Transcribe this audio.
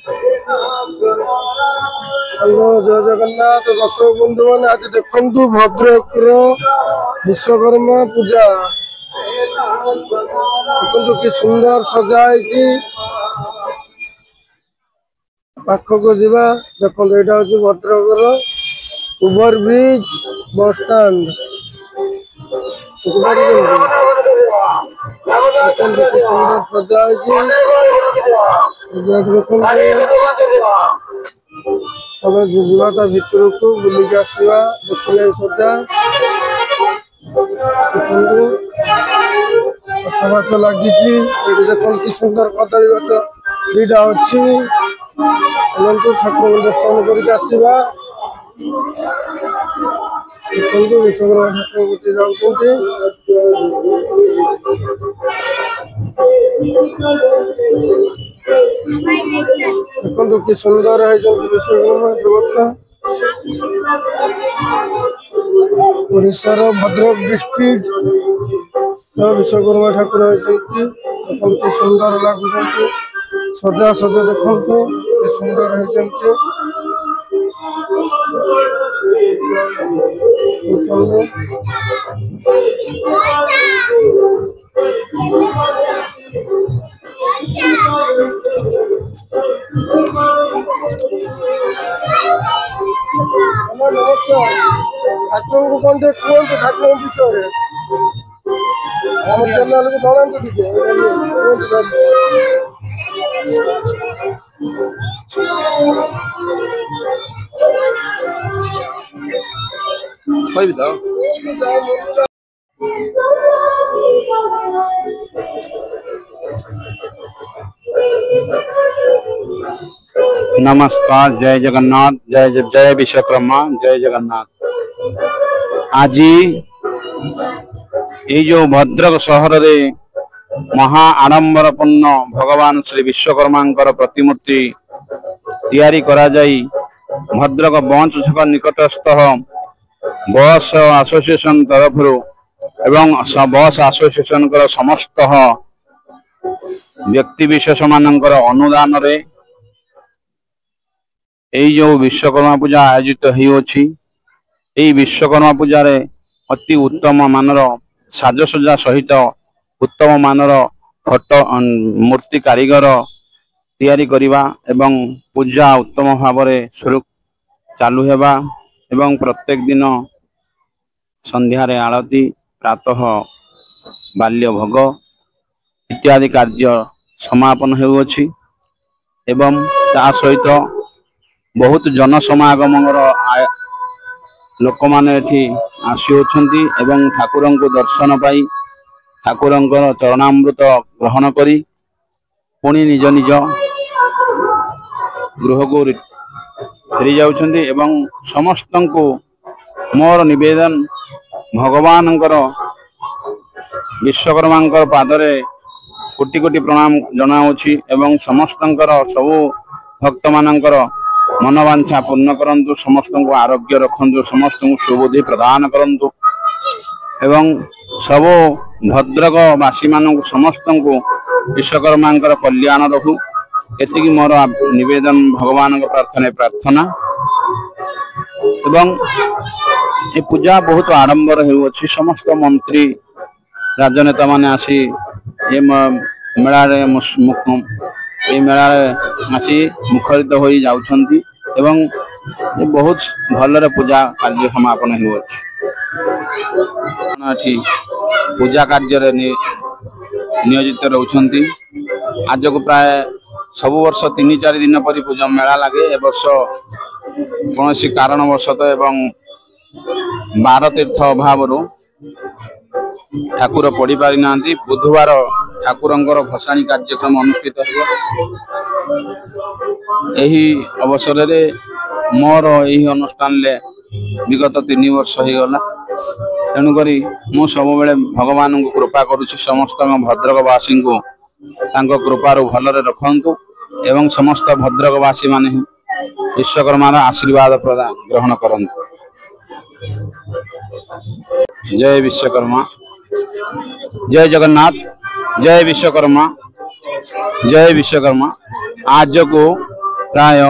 Hello जय जगन्नाथ दर्शक बंधु मैंने आज देखु भद्रक विश्वकर्मा पूजा देखु कि सुंदर सजाई पाखक जा देखो यहाँ हूँ भद्रक ओवर ब्रिज बस स्टाण्ड सुंदर सजाई तमें जीवाटा भितर को बुलिक आसवा देखिए सजा गछ लगी देख कि सुंदर कदली गछ दुईटा अच्छी ठाकुर दर्शन करके आसवा देखते विश्वकर्मा ठाकुर गोटे जाऊँगी देखो कि सुंदर है विश्वकर्मा देवता ओडिशार भद्रक डिस्ट्रिक्ट विश्वकर्मा ठाकुर होती देखो कि सुंदर लगुच सजा सजा देखो कि सुंदर होती नमस्कार ठाकुर को कौन कहते ठाकुर विषय आम चैनल को जनातु टे नमस्कार जय जगन्नाथ जय जय विश्वकर्मा जय जगन्नाथ। आज ये जो भद्रक सहर रे महा आडंबरपूर्ण भगवान श्री विश्वकर्मा प्रतिमूर्ति तैयारी करा जाई भद्रक बंच छक निकटस्थ बस एसोसिएशन तरफ एवं बस एसोसिएशन समस्त व्यक्ति विशेष मानकर अनुदान रे यही जो विश्वकर्मा पूजा आयोजित होती विश्वकर्मा पूजा रे अति उत्तम मानर साजसज्जा सहित उत्तम मानर फोटो मूर्ति कारीगर तैयारी करिबा एवं पूजा उत्तम भाव स्वरूप चालू हेबा एवं प्रत्येक दिन संध्या रे आरती प्रातः बाल्य भोग इत्यादि कार्य समापन होउछि एवं ता सहित बहुत जनसमागम लोक माने आसुछंती एवं ठाकुर को दर्शन पाई ठाकुर चरणामृत ग्रहण करी पुणी निज निज गृह को फेरी जाउछंती एवं समस्त को मोर निवेदन भगवान विश्वकर्मा पादरे कोटि कोटि प्रणाम जनाऊँगी एवं समस्त सबु भक्त मानकर मनोवांछा पूर्ण करंतु समस्त को आरोग्य रखंतु समस्त को सुबुद्धि प्रदान करंतु एवं सब भद्रक वासी मानक समस्त को विश्वकर्मा कल्याण रहू एति मोर निवेदन भगवान प्रार्थना एवं ये पूजा बहुत आडंबर होउछि समस्त मंत्री राजनेता माने आसी ये मेला मेला आसी मुखरित हो जाउछंती एवं ये बहुत भलरे पूजा कार्य समापन होउछि पूजा कार्य नियोजित रहउछंती आज को प्राय सब वर्ष 3-4 दिन पर पूजा मेला लगे ए वर्ष कौन कारणवशत एवं 12 तीर्थ अभाव ठाकुर पड़ी पारि ना बुधवार ठाकुर भसाणी कार्यक्रम अनुष्ठित यही अवसर रे मोर यही अनुष्ठान ले विगत 3 वर्ष हो गला तेणुक मु सब बेले भगवान को कृपा करुच्ची समस्त भद्रकवासी को कृपार भलरे रखंतु एवं समस्त भद्रकवासी माने विश्वकर्मा आशीर्वाद प्रदान ग्रहण करंतु। जय विश्वकर्मा जय जगन्नाथ जय विश्वकर्मा जय विश्वकर्मा। आज को ପ୍ରାୟ